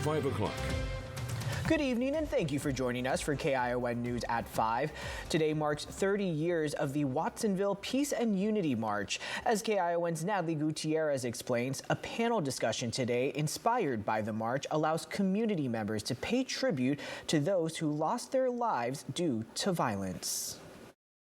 5 o'clock. Good evening and thank you for joining us for KION News at 5. Today marks 30 years of the Watsonville Peace and Unity March. As KION's Natalie Gutierrez explains, a panel discussion today inspired by the march allows community members to pay tribute to those who lost their lives due to violence.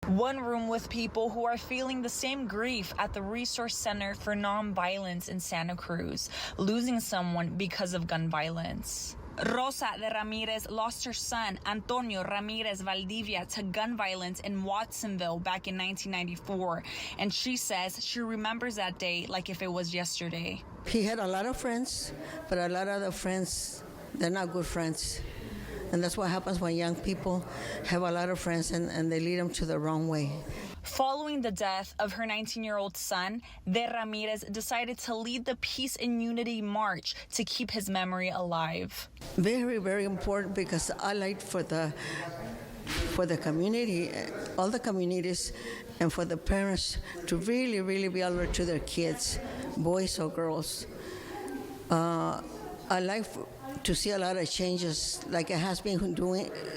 One room with people who are feeling the same grief at the Resource Center for Nonviolence in Santa Cruz, losing someone because of gun violence. Rosa de Ramirez lost her son, Antonio Ramirez Valdivia, to gun violence in Watsonville back in 1994. And she says she remembers that day like if it was yesterday. He had a lot of friends, but a lot of the friends, they're not good friends. And that's what happens when young people have a lot of friends and they lead them to the wrong way. Following the death of her 19-year-old son, De Ramirez decided to lead the Peace and Unity March to keep his memory alive. Very, very important because I like for the community, all the communities, and for the parents to really, really be alert to their kids, boys or girls. I like to see a lot of changes like it has been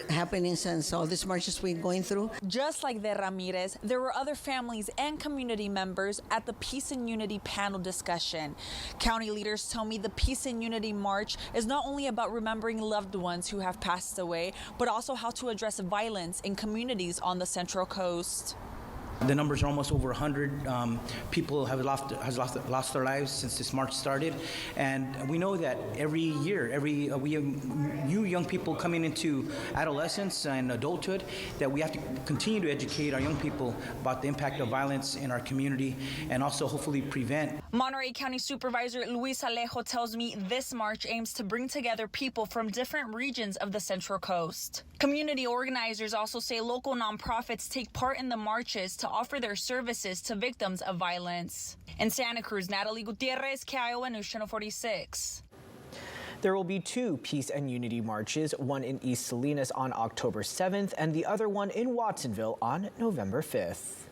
happening since all this march has been going through. Just like De Ramirez, there were other families and community members at the Peace and Unity panel discussion. County leaders tell me the Peace and Unity March is not only about remembering loved ones who have passed away, but also how to address violence in communities on the Central Coast. The numbers are almost over 100. People have lost their lives since this march started, and we know that every year, we have new young people coming into adolescence and adulthood, that we have to continue to educate our young people about the impact of violence in our community and also hopefully prevent. Monterey County Supervisor Luis Alejo tells me this march aims to bring together people from different regions of the Central Coast. Community organizers also say local nonprofits take part in the marches to offer their services to victims of violence. In Santa Cruz, Natalie Gutierrez, KION News Channel 46. There will be two Peace and Unity marches, one in East Salinas on October 7th and the other one in Watsonville on November 5th.